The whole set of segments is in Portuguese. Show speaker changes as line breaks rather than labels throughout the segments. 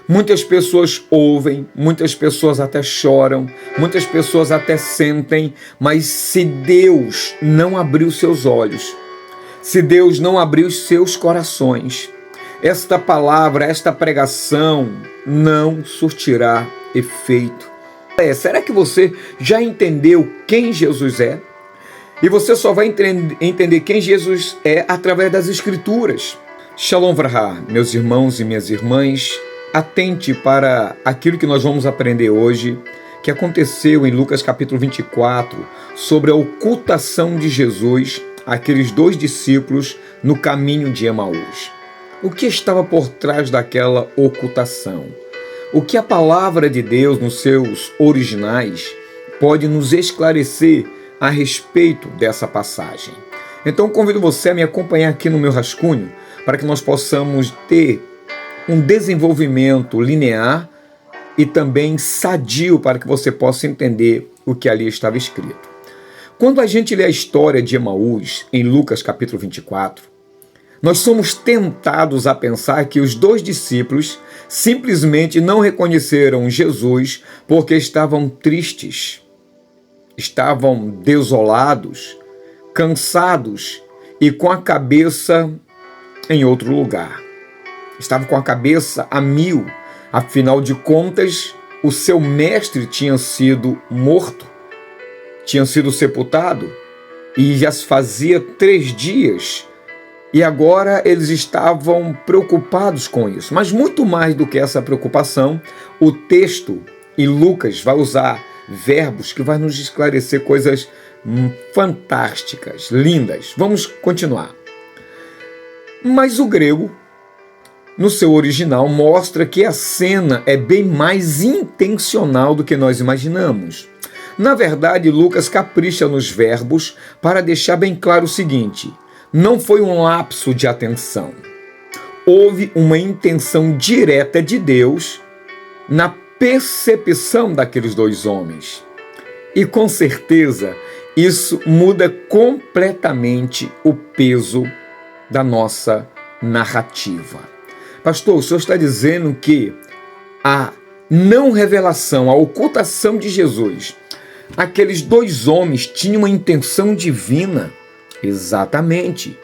Muitas pessoas ouvem, muitas pessoas até choram, muitas pessoas até sentem, mas se Deus não abriu seus olhos, se Deus não abriu seus corações, esta palavra, esta pregação não surtirá efeito. Será que você já entendeu quem Jesus é? E você só vai entender quem Jesus é através das Escrituras. Shalom Vrahá, meus irmãos e minhas irmãs, atente para aquilo que nós vamos aprender hoje, que aconteceu em Lucas capítulo 24, sobre a ocultação de Jesus àqueles dois discípulos no caminho de Emaús. O que estava por trás daquela ocultação? O que a palavra de Deus, nos seus originais, pode nos esclarecer a respeito dessa passagem? Então convido você a me acompanhar aqui no meu rascunho, para que nós possamos ter um desenvolvimento linear e também sadio para que você possa entender o que ali estava escrito. Quando a gente lê a história de Emaús em Lucas capítulo 24, nós somos tentados a pensar que os dois discípulos simplesmente não reconheceram Jesus porque estavam tristes, estavam desolados, cansados e com a cabeça em outro lugar. Estavam com a cabeça a mil, afinal de contas, o seu mestre tinha sido morto, tinha sido sepultado, e já se fazia 3 dias, e agora eles estavam preocupados com isso. Mas muito mais do que essa preocupação, o texto, e Lucas vai usar verbos que vai nos esclarecer coisas fantásticas, lindas. Vamos continuar. Mas o grego, no seu original, mostra que a cena é bem mais intencional do que nós imaginamos. Na verdade, Lucas capricha nos verbos para deixar bem claro o seguinte: não foi um lapso de atenção. Houve uma intenção direta de Deus na percepção daqueles dois homens. E com certeza, isso muda completamente o peso da nossa narrativa. Pastor, o senhor está dizendo que a não revelação, a ocultação de Jesus, aqueles dois homens tinham uma intenção divina? Exatamente.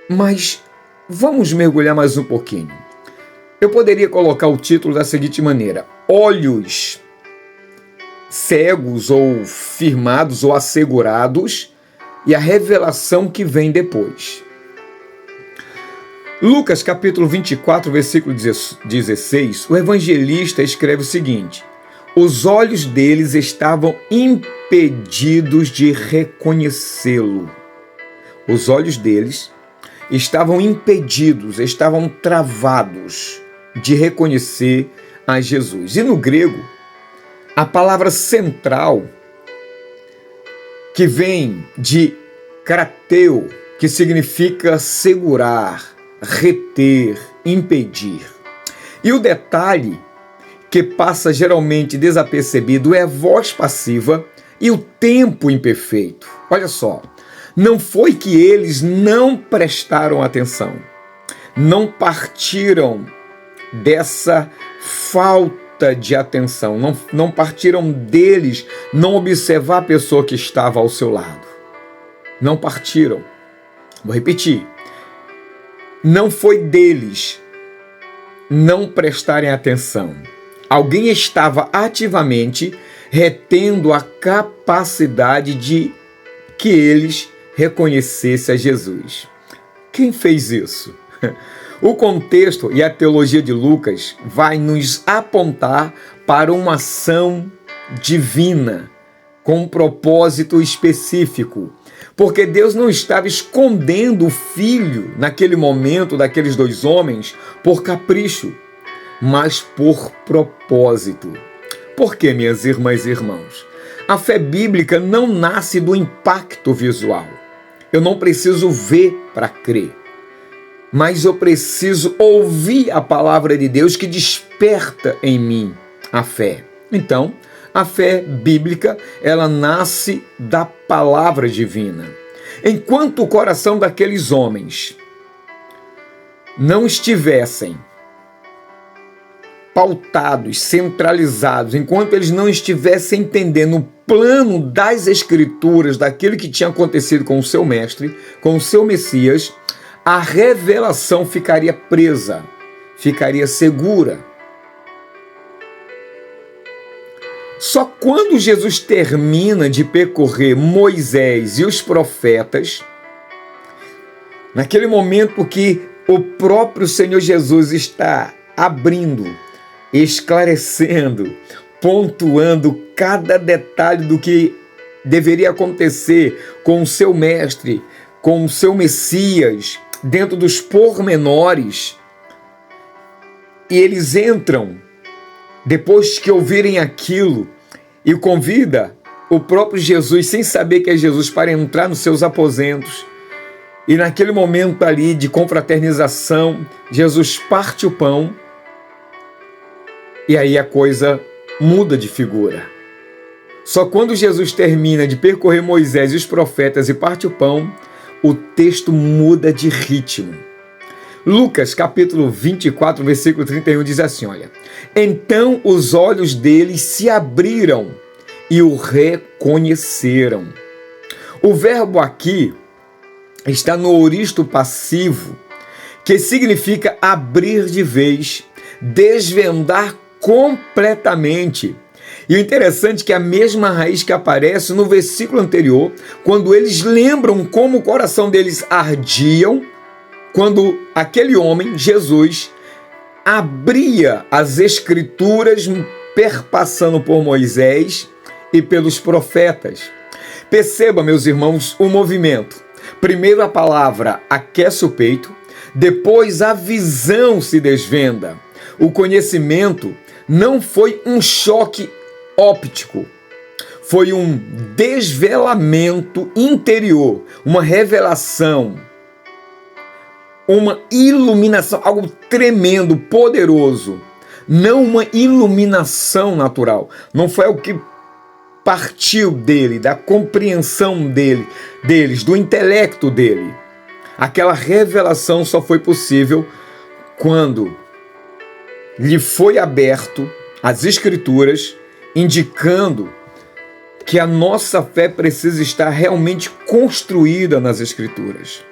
Mas vamos mergulhar mais um pouquinho. Eu poderia colocar o título da seguinte maneira: olhos cegos ou firmados ou assegurados e a revelação que vem depois. Lucas capítulo 24, versículo 16, o evangelista escreve o seguinte: os olhos deles estavam impedidos de reconhecê-lo. Os olhos deles estavam impedidos, estavam travados de reconhecer a Jesus. E no grego, a palavra central, que vem de krateu, que significa segurar, reter, impedir. E o detalhe que passa geralmente desapercebido é a voz passiva e o tempo imperfeito. Olha só, não foi que eles não prestaram atenção, não partiram dessa falta de atenção, não partiram deles não observar a pessoa que estava ao seu lado. Não partiram. Vou repetir. Não foi deles não prestarem atenção. Alguém estava ativamente retendo a capacidade de que eles reconhecessem a Jesus. Quem fez isso? O contexto e a teologia de Lucas vai nos apontar para uma ação divina, com um propósito específico. Porque Deus não estava escondendo o filho naquele momento daqueles dois homens por capricho, mas por propósito. Por quê, minhas irmãs e irmãos? A fé bíblica não nasce do impacto visual. Eu não preciso ver para crer, mas eu preciso ouvir a palavra de Deus que desperta em mim a fé. Então, a fé bíblica, ela nasce da palavra divina. Enquanto o coração daqueles homens não estivessem pautados, centralizados, enquanto eles não estivessem entendendo o plano das Escrituras, daquilo que tinha acontecido com o seu mestre, com o seu Messias, a revelação ficaria presa, ficaria segura. Só quando Jesus termina de percorrer Moisés e os profetas, naquele momento que o próprio Senhor Jesus está abrindo, esclarecendo, pontuando cada detalhe do que deveria acontecer com o seu mestre, com o seu Messias, dentro dos pormenores, e eles entram, depois que ouvirem aquilo, e convida o próprio Jesus, sem saber que é Jesus, para entrar nos seus aposentos. E naquele momento ali de confraternização, Jesus parte o pão, e aí a coisa muda de figura. Só quando Jesus termina de percorrer Moisés e os profetas e parte o pão, o texto muda de ritmo. Lucas, capítulo 24, versículo 31, diz assim, olha: então os olhos deles se abriram e o reconheceram. O verbo aqui está no aoristo passivo, que significa abrir de vez, desvendar completamente. E o interessante é que a mesma raiz que aparece no versículo anterior, quando eles lembram como o coração deles ardiam, quando aquele homem, Jesus, abria as Escrituras, perpassando por Moisés e pelos profetas. Perceba, meus irmãos, o movimento. Primeiro a palavra aquece o peito, depois a visão se desvenda. O conhecimento não foi um choque óptico, foi um desvelamento interior, uma revelação, uma iluminação, algo tremendo, poderoso. Não uma iluminação natural. Não foi o que partiu dele, da compreensão deles, do intelecto dele. Aquela revelação só foi possível quando lhe foi aberto as Escrituras, indicando que a nossa fé precisa estar realmente construída nas Escrituras.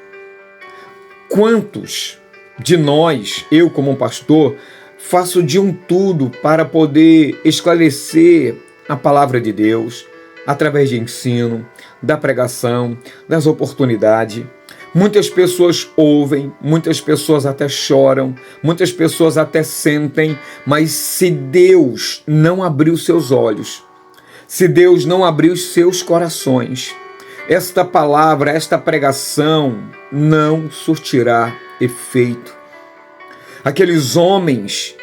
Quantos de nós, eu como pastor, faço de um tudo para poder esclarecer a palavra de Deus, através de ensino, da pregação, das oportunidades. Muitas pessoas ouvem, muitas pessoas até choram, muitas pessoas até sentem, mas se Deus não abrir os seus olhos, se Deus não abrir os seus corações, esta palavra, esta pregação não surtirá efeito. Aqueles homens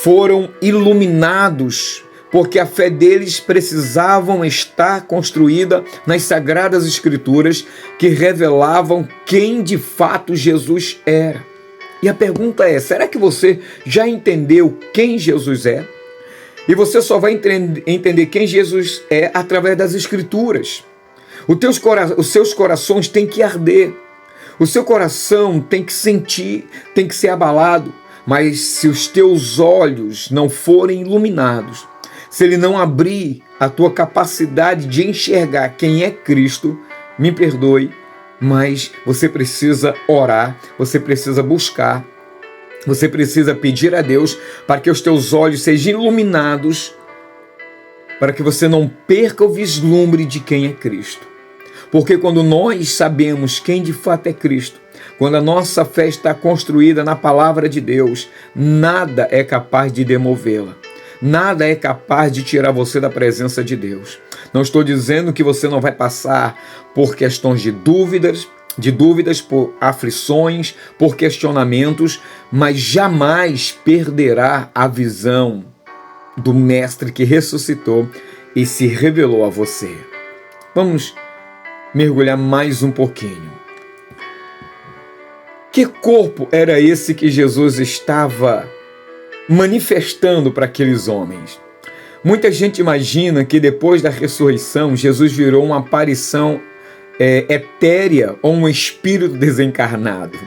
foram iluminados porque a fé deles precisavam estar construída nas Sagradas Escrituras, que revelavam quem de fato Jesus era. E a pergunta é, será que você já entendeu quem Jesus é? E você só vai entender quem Jesus é através das Escrituras. Os seus corações têm que arder, o seu coração tem que sentir, tem que ser abalado, mas se os teus olhos não forem iluminados, se ele não abrir a tua capacidade de enxergar quem é Cristo, me perdoe, mas você precisa orar, você precisa buscar, você precisa pedir a Deus para que os teus olhos sejam iluminados, para que você não perca o vislumbre de quem é Cristo. Porque quando nós sabemos quem de fato é Cristo, quando a nossa fé está construída na palavra de Deus, nada é capaz de demovê-la. Nada é capaz de tirar você da presença de Deus. Não estou dizendo que você não vai passar por questões de dúvidas, por aflições, por questionamentos, mas jamais perderá a visão do Mestre que ressuscitou e se revelou a você. Vamos mergulhar mais um pouquinho. Que corpo era esse que Jesus estava manifestando para aqueles homens? Muita gente imagina que depois da ressurreição, Jesus virou uma aparição etérea ou um espírito desencarnado.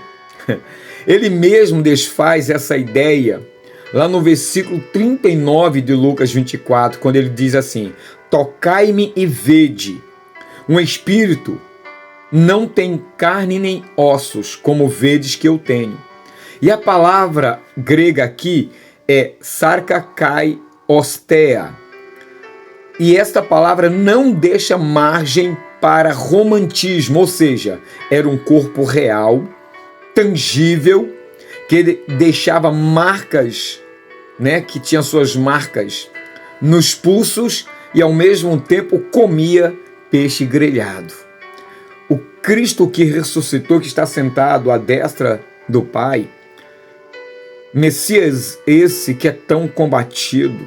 Ele mesmo desfaz essa ideia lá no versículo 39 de Lucas 24, quando ele diz assim: tocai-me e vede, um espírito não tem carne nem ossos, como vedes que eu tenho. E a palavra grega aqui é sarkakai ostea. E esta palavra não deixa margem para romantismo, ou seja, era um corpo real, tangível, que deixava marcas, né, que tinha suas marcas nos pulsos e ao mesmo tempo comia peixe grelhado. O Cristo que ressuscitou, que está sentado à destra do Pai, Messias esse que é tão combatido,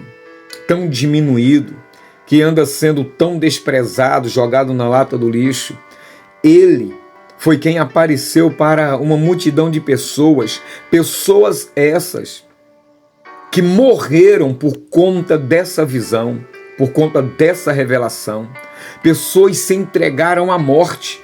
tão diminuído, que anda sendo tão desprezado, jogado na lata do lixo, ele foi quem apareceu para uma multidão de pessoas essas que morreram por conta dessa visão, por conta dessa revelação. Pessoas se entregaram à morte.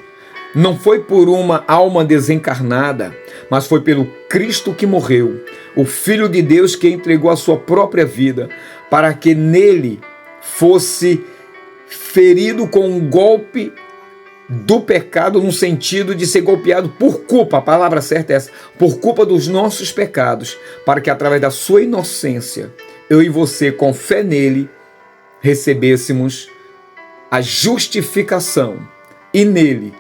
Não foi por uma alma desencarnada, mas foi pelo Cristo que morreu, o Filho de Deus que entregou a sua própria vida para que nele fosse ferido com um golpe do pecado, no sentido de ser golpeado por culpa, a palavra certa é essa, por culpa dos nossos pecados, para que através da sua inocência, eu e você, com fé nele, recebêssemos a justificação e nele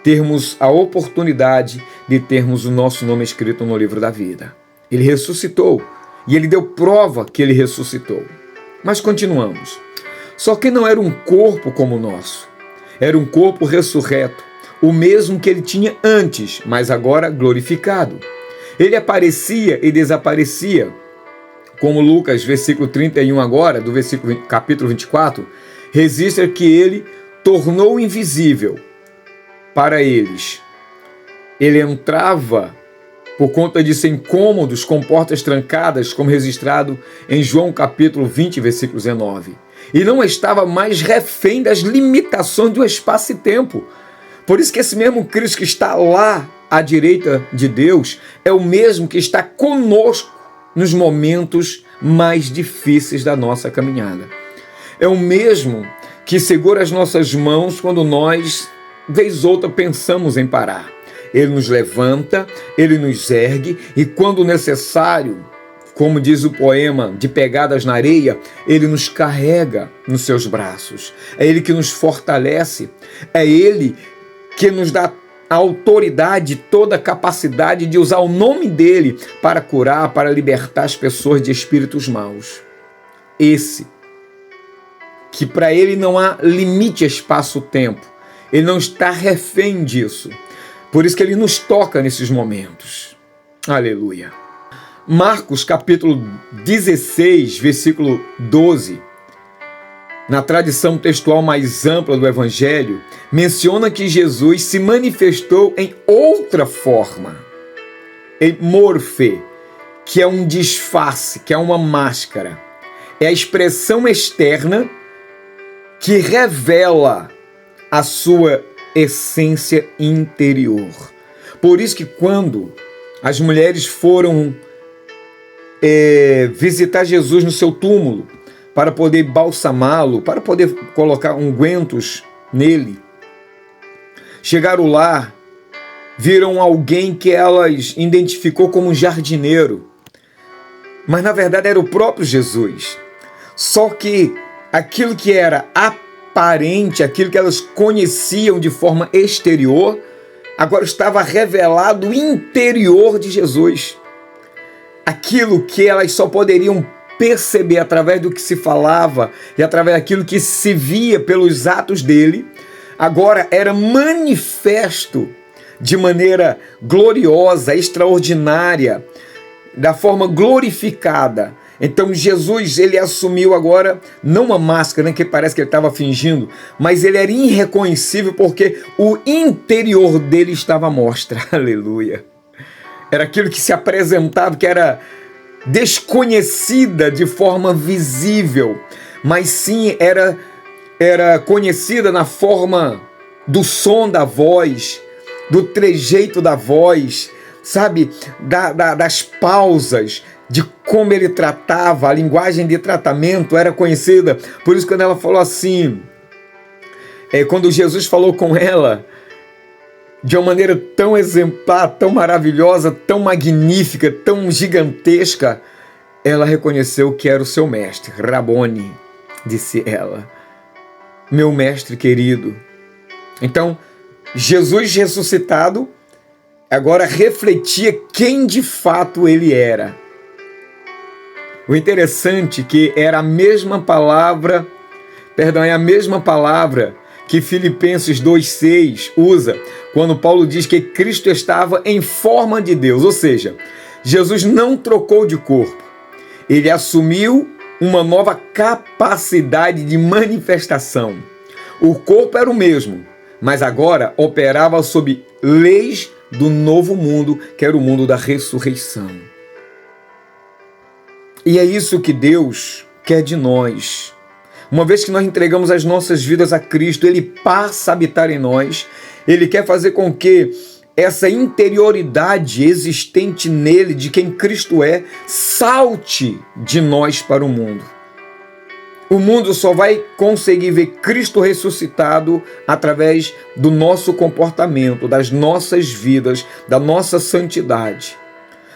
termos a oportunidade de termos o nosso nome escrito no livro da vida. Ele ressuscitou e ele deu prova que ele ressuscitou. Mas continuamos. Só que não era um corpo como o nosso. Era um corpo ressurreto, o mesmo que ele tinha antes, mas agora glorificado. Ele aparecia e desaparecia, como Lucas, versículo 31 agora, do capítulo 24, registra que ele tornou invisível para eles. Ele entrava por conta de ser incômodos com portas trancadas, como registrado em João capítulo 20, versículo 19. E não estava mais refém das limitações do espaço e tempo. Por isso que esse mesmo Cristo que está lá à direita de Deus é o mesmo que está conosco nos momentos mais difíceis da nossa caminhada. É o mesmo que segura as nossas mãos quando nós, vez ou outra, pensamos em parar. Ele nos levanta, ele nos ergue e quando necessário, como diz o poema, de pegadas na areia, ele nos carrega nos seus braços. É ele que nos fortalece, é ele que nos dá a autoridade, toda a capacidade de usar o nome dele para curar, para libertar as pessoas de espíritos maus. Esse, que para ele não há limite espaço-tempo, ele não está refém disso. Por isso que ele nos toca nesses momentos. Aleluia. Marcos capítulo 16, versículo 12, na tradição textual mais ampla do Evangelho, menciona que Jesus se manifestou em outra forma, em morfe, que é um disfarce, que é uma máscara. É a expressão externa que revela a sua essência interior. Por isso que quando as mulheres foram visitar Jesus no seu túmulo, para poder balsamá-lo, para poder colocar ungüentos nele, chegaram lá, viram alguém que elas identificou como jardineiro, mas na verdade era o próprio Jesus. Só que aquilo que era aparente, aquilo que elas conheciam de forma exterior, agora estava revelado o interior de Jesus. Aquilo que elas só poderiam perceber através do que se falava e através daquilo que se via pelos atos dele, agora era manifesto de maneira gloriosa, extraordinária, da forma glorificada. Então Jesus, ele assumiu agora, não uma máscara, né, que parece que ele estava fingindo, mas ele era irreconhecível porque o interior dele estava à mostra. Aleluia. Era aquilo que se apresentava, que era desconhecida de forma visível, mas sim era conhecida na forma do som da voz, do trejeito da voz, sabe, das pausas, de como ele tratava, a linguagem de tratamento era conhecida. Por isso, quando ela falou assim, quando Jesus falou com ela, de uma maneira tão exemplar, tão maravilhosa, tão magnífica, tão gigantesca, ela reconheceu que era o seu mestre. Rabone, disse ela, meu mestre querido. Então, Jesus ressuscitado agora refletia quem de fato ele era. O interessante é que era a mesma palavra, é a mesma palavra que Filipenses 2,6 usa quando Paulo diz que Cristo estava em forma de Deus, ou seja, Jesus não trocou de corpo, ele assumiu uma nova capacidade de manifestação. O corpo era o mesmo, mas agora operava sob leis do novo mundo, que era o mundo da ressurreição. E é isso que Deus quer de nós. Uma vez que nós entregamos as nossas vidas a Cristo, Ele passa a habitar em nós. Ele quer fazer com que essa interioridade existente nele, de quem Cristo é, salte de nós para o mundo. O mundo só vai conseguir ver Cristo ressuscitado através do nosso comportamento, das nossas vidas, da nossa santidade.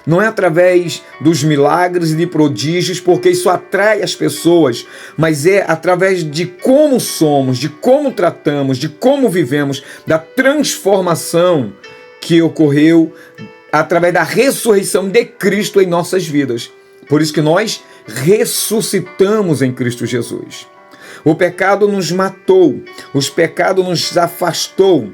Não é através dos milagres e de prodígios, porque isso atrai as pessoas, mas é através de como somos, de como tratamos, de como vivemos, da transformação que ocorreu através da ressurreição de Cristo em nossas vidas. Por isso que nós ressuscitamos em Cristo Jesus. O pecado nos matou, o pecado nos afastou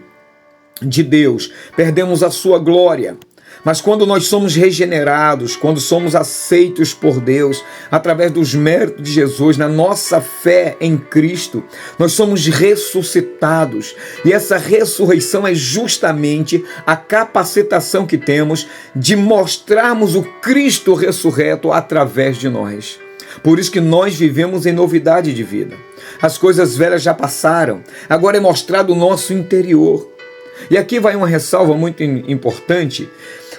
de Deus, perdemos a sua glória. Mas quando nós somos regenerados, quando somos aceitos por Deus, através dos méritos de Jesus, na nossa fé em Cristo, nós somos ressuscitados. E essa ressurreição é justamente a capacitação que temos de mostrarmos o Cristo ressurreto através de nós. Por isso que nós vivemos em novidade de vida. As coisas velhas já passaram, agora é mostrado o nosso interior. E aqui vai uma ressalva muito importante,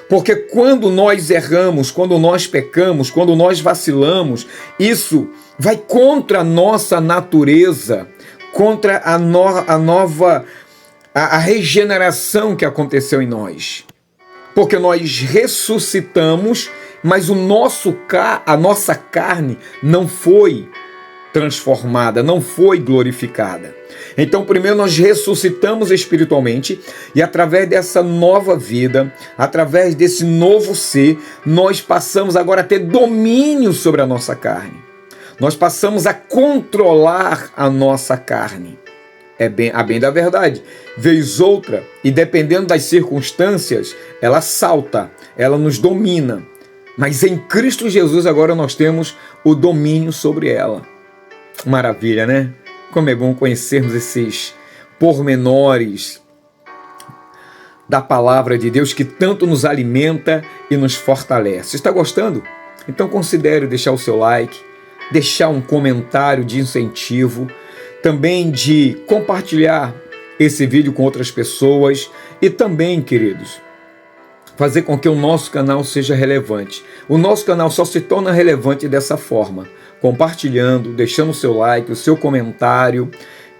porque quando nós erramos, quando nós pecamos, quando nós vacilamos, isso vai contra a nossa natureza, contra a regeneração que aconteceu em nós. Porque nós ressuscitamos, mas a nossa carne não foi transformada, não foi glorificada. Então, primeiro nós ressuscitamos espiritualmente e através dessa nova vida, através desse novo ser, nós passamos agora a ter domínio sobre a nossa carne. Nós passamos a controlar a nossa carne. A bem da verdade. Vez outra, e dependendo das circunstâncias, ela salta, ela nos domina. Mas em Cristo Jesus agora nós temos o domínio sobre ela. Maravilha, né? Como é bom conhecermos esses pormenores da palavra de Deus que tanto nos alimenta e nos fortalece. Está gostando? Então considere deixar o seu like, deixar um comentário de incentivo, também de compartilhar esse vídeo com outras pessoas e também, queridos, fazer com que o nosso canal seja relevante. O nosso canal só se torna relevante dessa forma, compartilhando, deixando o seu like, o seu comentário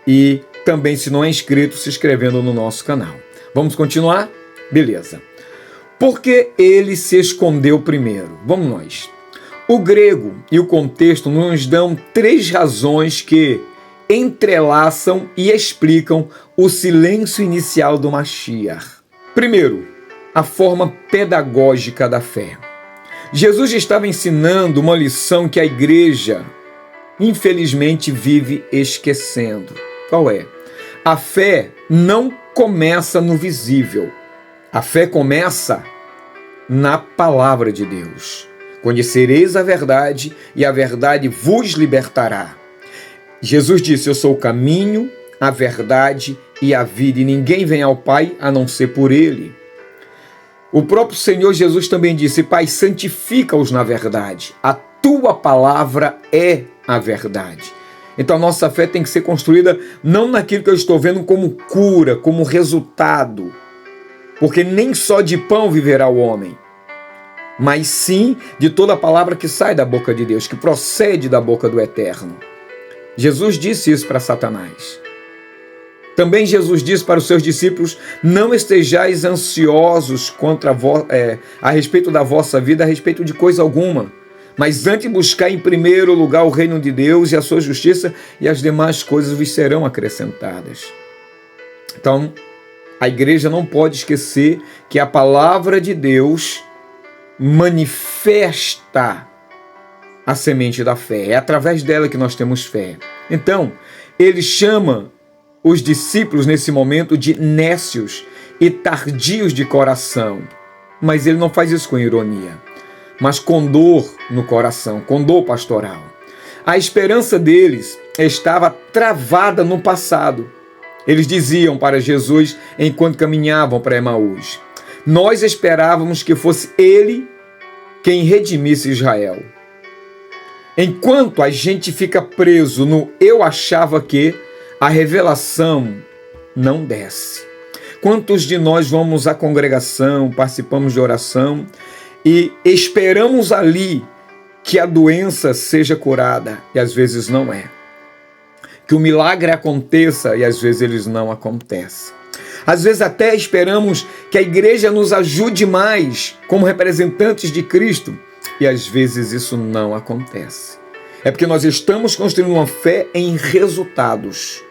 e também, se não é inscrito, se inscrevendo no nosso canal. Vamos continuar? Beleza. Por que ele se escondeu primeiro? Vamos nós. O grego e o contexto nos dão 3 razões que entrelaçam e explicam o silêncio inicial do Mashiach. Primeiro, a forma pedagógica da fé. Jesus estava ensinando uma lição que a igreja, infelizmente, vive esquecendo. Qual é? A fé não começa no visível. A fé começa na palavra de Deus. Conhecereis a verdade e a verdade vos libertará. Jesus disse, eu sou o caminho, a verdade e a vida, e ninguém vem ao Pai a não ser por Ele. O próprio Senhor Jesus também disse, Pai, santifica-os na verdade. A tua palavra é a verdade. Então a nossa fé tem que ser construída não naquilo que eu estou vendo como cura, como resultado. Porque nem só de pão viverá o homem. mas sim de toda palavra que sai da boca de Deus, que procede da boca do Eterno. Jesus disse isso para Satanás. Também Jesus disse para os seus discípulos: não estejais ansiosos a respeito da vossa vida, a respeito de coisa alguma, mas antes buscar em primeiro lugar o reino de Deus e a sua justiça, e as demais coisas vos serão acrescentadas. Então, a igreja não pode esquecer que a palavra de Deus manifesta a semente da fé. É através dela que nós temos fé. Então, ele chama os discípulos nesse momento de nécios e tardios de coração. Mas ele não faz isso com ironia, mas com dor no coração, com dor pastoral. A esperança deles estava travada no passado. Eles diziam para Jesus enquanto caminhavam para Emaús: nós esperávamos que fosse ele quem redimisse Israel. Enquanto a gente fica preso no eu achava que, a revelação não desce. Quantos de nós vamos à congregação, participamos de oração e esperamos ali que a doença seja curada e às vezes não é? Que o milagre aconteça e às vezes eles não acontecem. Às vezes até esperamos que a igreja nos ajude mais como representantes de Cristo e às vezes isso não acontece. É porque nós estamos construindo uma fé em resultados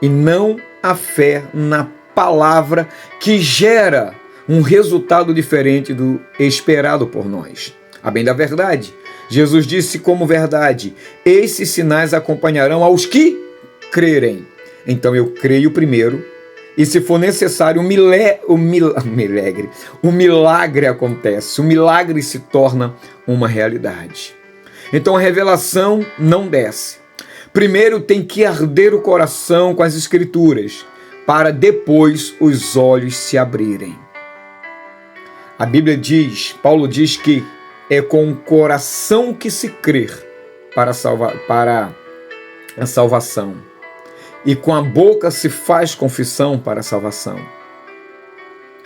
e não a fé na palavra que gera um resultado diferente do esperado por nós. A bem da verdade, Jesus disse como verdade: esses sinais acompanharão aos que crerem. Então eu creio primeiro, e se for necessário, o milagre acontece, o milagre se torna uma realidade. Então a revelação não desce. Primeiro tem que arder o coração com as Escrituras, para depois os olhos se abrirem. A Bíblia diz, Paulo diz que é com o coração que se crer para a salvação, e com a boca se faz confissão para a salvação.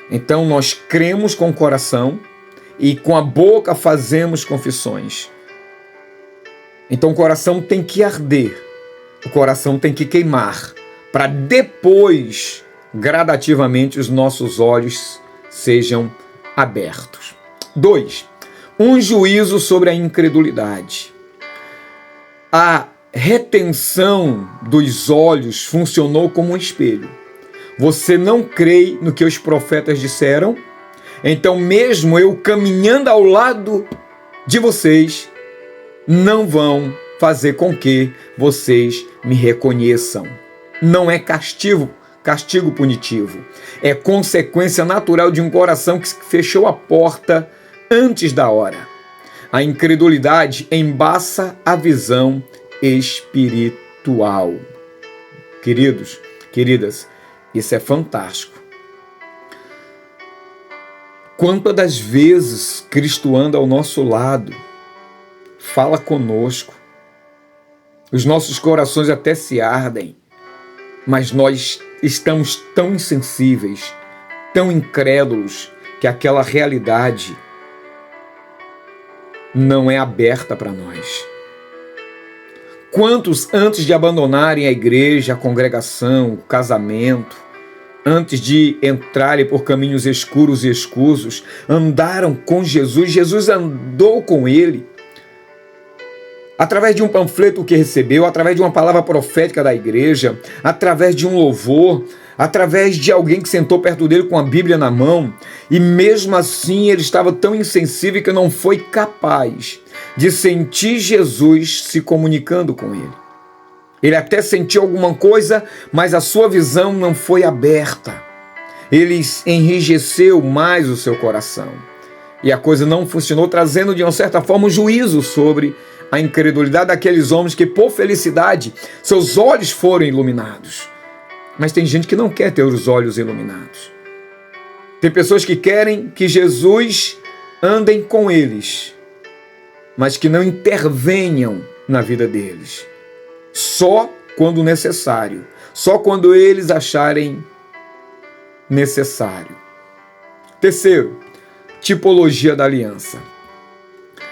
Então nós cremos com o coração e com a boca fazemos confissões. Então o coração tem que arder, o coração tem que queimar, para depois, gradativamente, os nossos olhos sejam abertos. 2. Um juízo sobre a incredulidade. A retenção dos olhos funcionou como um espelho. Você não crê no que os profetas disseram? Então, mesmo eu caminhando ao lado de vocês, não vão fazer com que vocês me reconheçam. Não é castigo punitivo. É consequência natural de um coração que fechou a porta antes da hora. A incredulidade embaça a visão espiritual. Queridos, queridas, isso é fantástico. Quantas das vezes Cristo anda ao nosso lado, fala conosco, os nossos corações até se ardem, mas nós estamos tão insensíveis, tão incrédulos, que aquela realidade não é aberta para nós. Quantos, antes de abandonarem a igreja, a congregação, o casamento, antes de entrarem por caminhos escuros e escusos, andaram com Jesus, Jesus andou com ele, através de um panfleto que recebeu, através de uma palavra profética da igreja, através de um louvor, através de alguém que sentou perto dele com a Bíblia na mão, e mesmo assim ele estava tão insensível que não foi capaz de sentir Jesus se comunicando com ele. Ele até sentiu alguma coisa, mas a sua visão não foi aberta. Ele enrijeceu mais o seu coração. E a coisa não funcionou, trazendo de uma certa forma um juízo sobre a incredulidade daqueles homens que, por felicidade, seus olhos foram iluminados. Mas tem gente que não quer ter os olhos iluminados. Tem pessoas que querem que Jesus andem com eles, mas que não intervenham na vida deles. Só quando necessário. Só quando eles acharem necessário. Terceiro, tipologia da aliança.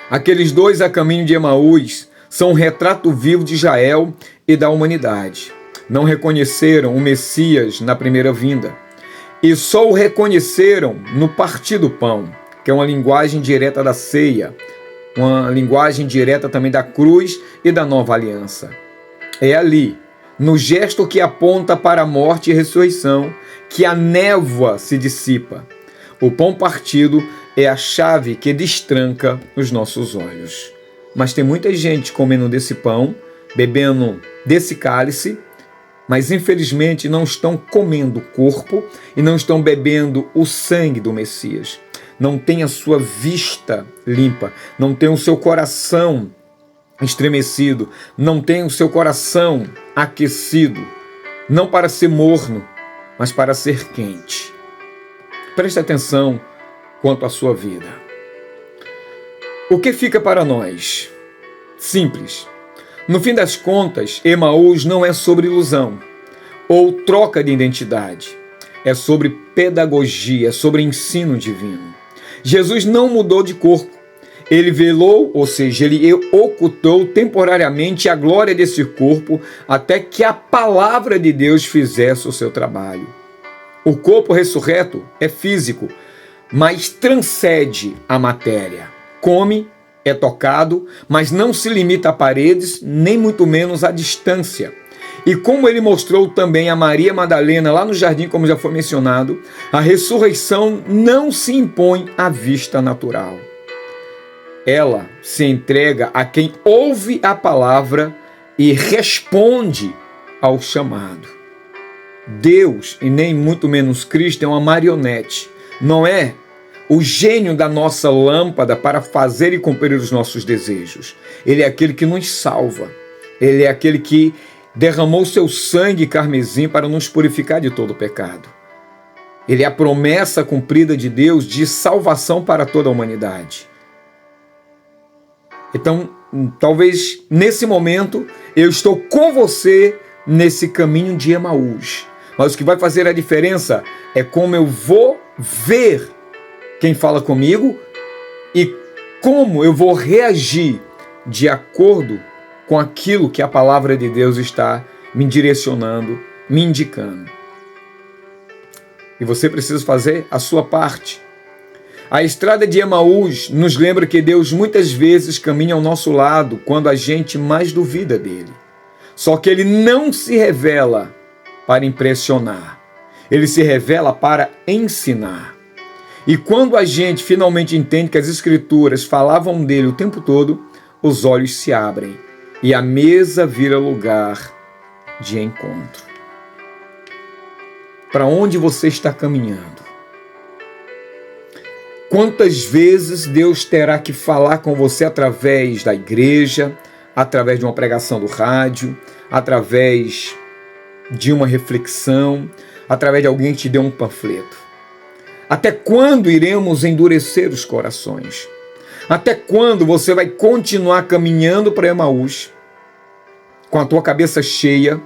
Aqueles dois a caminho de Emaús são um retrato vivo de Israel e da humanidade. Não reconheceram o Messias na primeira vinda e só o reconheceram no partir do pão, que é uma linguagem direta da ceia, uma linguagem direta também da cruz e da nova aliança. É ali, no gesto que aponta para a morte e ressurreição, que a névoa se dissipa. O pão partido é a chave que destranca os nossos olhos. Mas tem muita gente comendo desse pão, bebendo desse cálice, mas infelizmente não estão comendo o corpo e não estão bebendo o sangue do Messias. Não tem a sua vista limpa, não tem o seu coração estremecido, não tem o seu coração aquecido, não para ser morno, mas para ser quente. Preste atenção quanto à sua vida. O que fica para nós? Simples. No fim das contas, Emaús não é sobre ilusão ou troca de identidade. É sobre pedagogia, é sobre ensino divino. Jesus não mudou de corpo. Ele velou, ou seja, ele ocultou temporariamente a glória desse corpo até que a palavra de Deus fizesse o seu trabalho. O corpo ressurreto é físico, mas transcende a matéria. Come, é tocado, mas não se limita a paredes, nem muito menos a distância. E como ele mostrou também a Maria Madalena lá no jardim, como já foi mencionado, a ressurreição não se impõe à vista natural. Ela se entrega a quem ouve a palavra e responde ao chamado. Deus, e nem muito menos Cristo, é uma marionete. Não é o gênio da nossa lâmpada para fazer e cumprir os nossos desejos. Ele é aquele que nos salva. Ele é aquele que derramou seu sangue carmesim para nos purificar de todo pecado. Ele é a promessa cumprida de Deus de salvação para toda a humanidade. Então, talvez nesse momento eu estou com você nesse caminho de Emaús. Mas o que vai fazer a diferença é como eu vou ver quem fala comigo e como eu vou reagir de acordo com aquilo que a palavra de Deus está me direcionando, me indicando. E você precisa fazer a sua parte. A estrada de Emaús nos lembra que Deus muitas vezes caminha ao nosso lado quando a gente mais duvida dele. Só que ele não se revela para impressionar. Ele se revela para ensinar. E quando a gente finalmente entende que as Escrituras falavam dele o tempo todo, os olhos se abrem e a mesa vira lugar de encontro. Para onde você está caminhando? Quantas vezes Deus terá que falar com você através da igreja, através de uma pregação do rádio, através de uma reflexão, através de alguém que te deu um panfleto? Até quando iremos endurecer os corações? Até quando você vai continuar caminhando para Emaús com a tua cabeça cheia?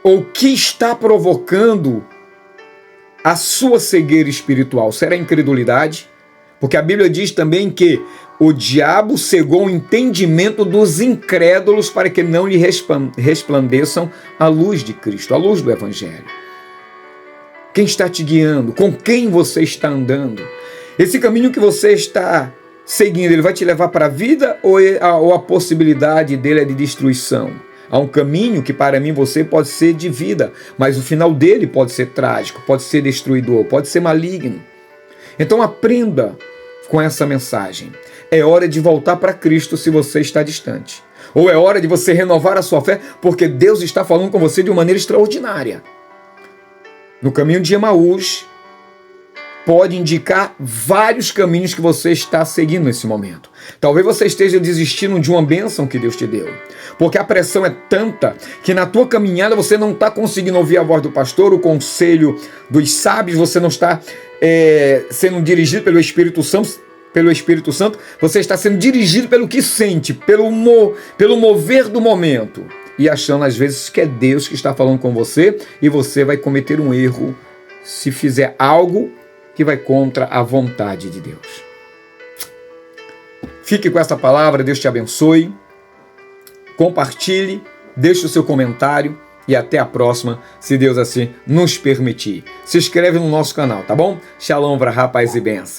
Ou o que está provocando a sua cegueira espiritual? Será a incredulidade? Porque a Bíblia diz também que o diabo cegou o entendimento dos incrédulos para que não lhe resplandeçam a luz de Cristo, a luz do Evangelho. Quem está te guiando? Com quem você está andando? Esse caminho que você está seguindo, ele vai te levar para a vida ou a possibilidade dele é de destruição? Há um caminho que para mim você pode ser de vida, mas o final dele pode ser trágico, pode ser destruidor, pode ser maligno. Então aprenda com essa mensagem. É hora de voltar para Cristo se você está distante. Ou é hora de você renovar a sua fé, porque Deus está falando com você de uma maneira extraordinária. No caminho de Emaús, pode indicar vários caminhos que você está seguindo nesse momento. Talvez você esteja desistindo de uma bênção que Deus te deu, porque a pressão é tanta que na tua caminhada você não está conseguindo ouvir a voz do pastor, o conselho dos sábios, você não está sendo dirigido pelo Espírito Santo, você está sendo dirigido pelo que sente, pelo mover do momento, e achando às vezes que é Deus que está falando com você, e você vai cometer um erro se fizer algo que vai contra a vontade de Deus. Fique com essa palavra, Deus te abençoe. Compartilhe, deixe o seu comentário e até a próxima, se Deus assim nos permitir. Se inscreve no nosso canal, tá bom? Shalom, vrahá, paz e bênção.